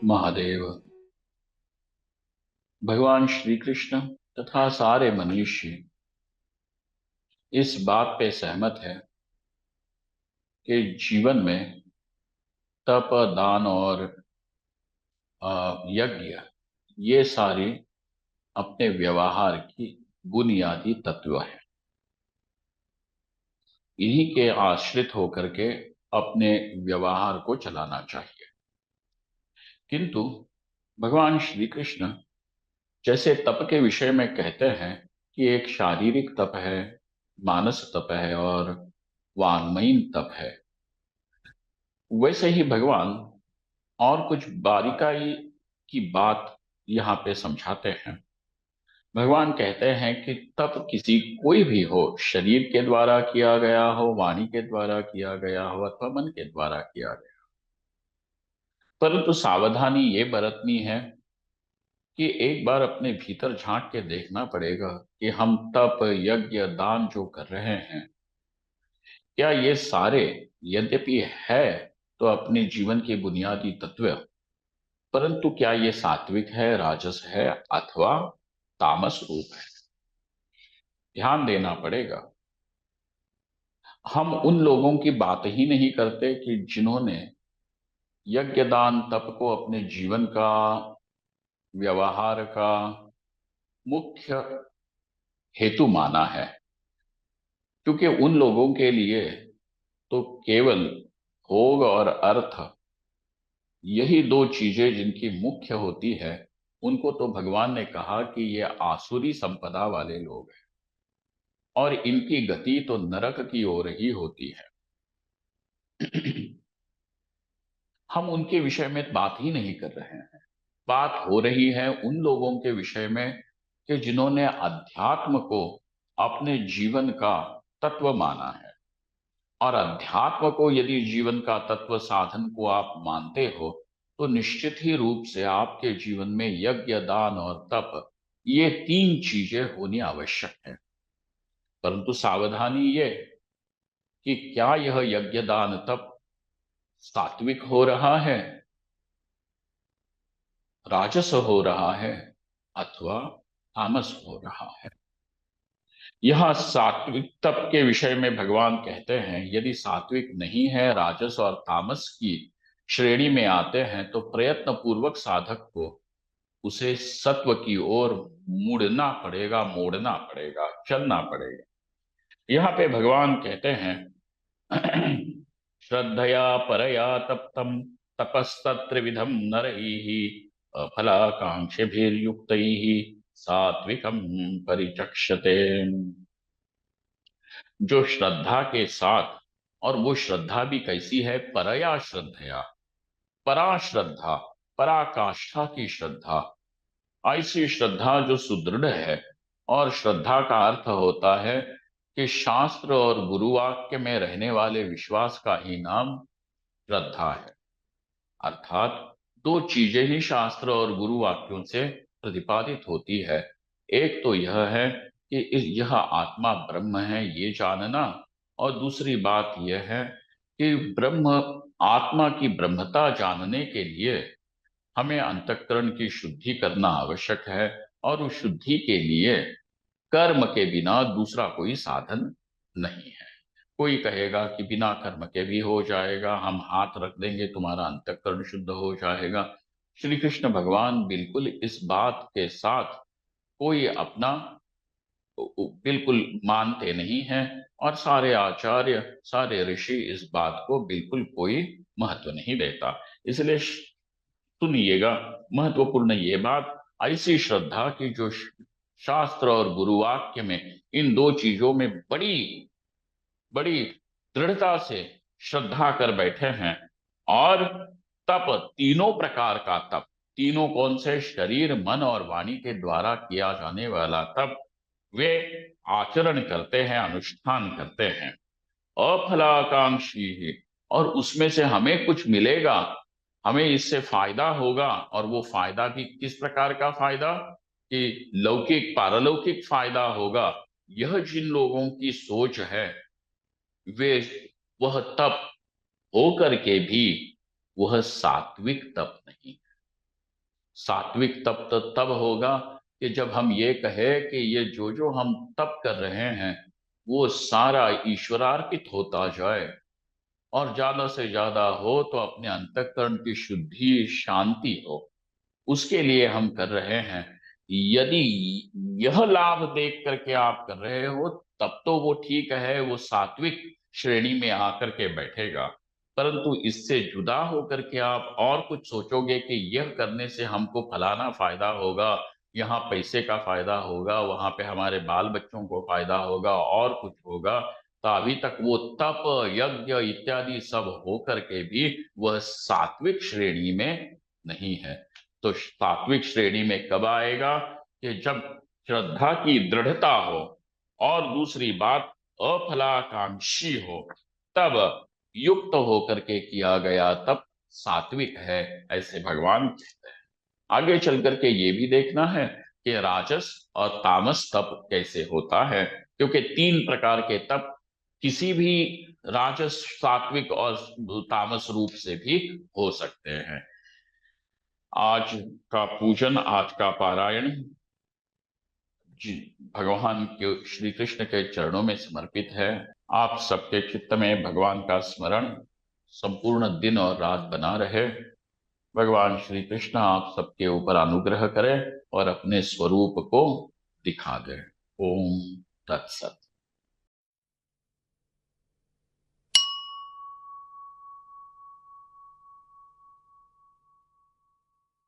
महादेव। भगवान श्री कृष्ण तथा सारे मनुष्य इस बात पे सहमत है कि जीवन में तप, दान और यज्ञ ये सारी अपने व्यवहार की बुनियादी तत्व है। इन्हीं के आश्रित होकर के अपने व्यवहार को चलाना चाहिए। किंतु भगवान श्री कृष्ण जैसे तप के विषय में कहते हैं कि एक शारीरिक तप है, मानस तप है और वाङ्मयीन तप है, वैसे ही भगवान और कुछ बारीकाई की बात यहाँ पे समझाते हैं। भगवान कहते हैं कि तप किसी कोई भी हो, शरीर के द्वारा किया गया हो, वाणी के द्वारा किया गया हो अथवा मन के द्वारा किया गया, परंतु सावधानी ये बरतनी है कि एक बार अपने भीतर झांक के देखना पड़ेगा कि हम तप, यज्ञ, दान जो कर रहे हैं, क्या ये सारे यद्यपि है तो अपने जीवन के बुनियादी तत्व, परंतु क्या ये सात्विक है, राजस है अथवा तामस रूप है। ध्यान देना पड़ेगा। हम उन लोगों की बात ही नहीं करते कि जिन्होंने यज्ञ, दान, तप को अपने जीवन का, व्यवहार का मुख्य हेतु माना है, क्योंकि उन लोगों के लिए तो केवल भोग और अर्थ, यही दो चीजें जिनकी मुख्य होती है, उनको तो भगवान ने कहा कि ये आसुरी संपदा वाले लोग हैं और इनकी गति तो नरक की ओर ही होती है। हम उनके विषय में बात ही नहीं कर रहे हैं। बात हो रही है उन लोगों के विषय में कि जिन्होंने अध्यात्म को अपने जीवन का तत्व माना है। और अध्यात्म को यदि जीवन का तत्व साधन को आप मानते हो, तो निश्चित ही रूप से आपके जीवन में यज्ञ, दान और तप, ये तीन चीजें होनी आवश्यक है। परंतु सावधानी ये कि क्या यह यज्ञ, दान, तप सात्विक हो रहा है, राजस हो रहा है अथवा तामस हो रहा है। यह सात्विक तप के विषय में भगवान कहते हैं यदि सात्विक नहीं है, राजस और तामस की श्रेणी में आते हैं, तो प्रयत्न पूर्वक साधक को उसे सत्व की ओर मुड़ना पड़ेगा, मोड़ना पड़ेगा, चलना पड़ेगा। यहाँ पे भगवान कहते हैं श्रद्धया परया तप्तम तपस्तत्रिविधम नरैः अफलाकांक्षिभिर्युक्तैः सात्विकम परिचक्षते। जो श्रद्धा के साथ, और वो श्रद्धा भी कैसी है, परया श्रद्धया, परा श्रद्धा, पराकाष्ठा की श्रद्धा, ऐसी श्रद्धा जो सुदृढ़ है। और श्रद्धा का अर्थ होता है कि शास्त्र और गुरुवाक्य में रहने वाले विश्वास का ही नाम श्रद्धा है। अर्थात दो चीजें ही शास्त्र और गुरु वाक्यों से प्रतिपादित होती है। एक तो यह है कि यह आत्मा ब्रह्म है ये जानना, और दूसरी बात यह है कि ब्रह्म, आत्मा की ब्रह्मता जानने के लिए हमें अंतःकरण की शुद्धि करना आवश्यक है। और उस शुद्धि के लिए कर्म के बिना दूसरा कोई साधन नहीं है। कोई कहेगा कि बिना कर्म के भी हो जाएगा, हम हाथ रख देंगे तुम्हारा अंतःकरण शुद्ध हो जाएगा। श्री कृष्ण भगवान बिल्कुल इस बात के साथ कोई अपना बिल्कुल मानते नहीं हैं, और सारे आचार्य, सारे ऋषि इस बात को बिल्कुल कोई महत्व नहीं देता। इसलिए सुनिएगा, महत्वपूर्ण ये बात, ऐसी श्रद्धा की जो शास्त्र और गुरुवाक्य में इन दो चीजों में बड़ी बड़ी दृढ़ता से श्रद्धा कर बैठे हैं। और तप, तीनों प्रकार का तप, तीनों कौन से, शरीर, मन और वाणी के द्वारा किया जाने वाला तप, वे आचरण करते हैं, अनुष्ठान करते हैं। अफलाकांक्षी, और उसमें से हमें कुछ मिलेगा, हमें इससे फायदा होगा। और वो फायदा भी किस प्रकार का फायदा, कि लौकिक पारलौकिक फायदा होगा। यह जिन लोगों की सोच है, वे, वह तप होकर के भी वह सात्विक तप नहीं। सात्विक तप तो तब होगा कि जब हम ये कहें कि ये जो जो हम तप कर रहे हैं वो सारा ईश्वरार्पित होता जाए, और ज्यादा से ज्यादा हो तो अपने अंतःकरण की शुद्धि शांति हो, उसके लिए हम कर रहे हैं। यदि यह लाभ देख करके आप कर रहे हो तब तो वो ठीक है, वो सात्विक श्रेणी में आकर के बैठेगा। परंतु इससे जुदा होकर के आप और कुछ सोचोगे कि यह करने से हमको फलाना फायदा होगा, यहाँ पैसे का फायदा होगा, वहां पे हमारे बाल बच्चों को फायदा होगा और कुछ होगा, तो अभी तक वो तप यज्ञ इत्यादि सब हो करके भी वह सात्विक श्रेणी में नहीं है। तो सात्विक श्रेणी में कब आएगा? कि जब श्रद्धा की दृढ़ता हो और दूसरी बात अफलाकांक्षी हो, तब युक्त होकर के किया गया तब सात्विक है, ऐसे भगवान कहते हैं। आगे चल करके ये भी देखना है कि राजस और तामस तप कैसे होता है, क्योंकि तीन प्रकार के तप किसी भी राजस, सात्विक और तामस रूप से भी हो सकते हैं। आज का पूजन, आज का पारायण जी भगवान के श्री कृष्ण के चरणों में समर्पित है। आप सबके चित्त में भगवान का स्मरण संपूर्ण दिन और रात बना रहे। भगवान श्री कृष्ण आप सबके ऊपर अनुग्रह करें और अपने स्वरूप को दिखा दें। ओम तत्सत।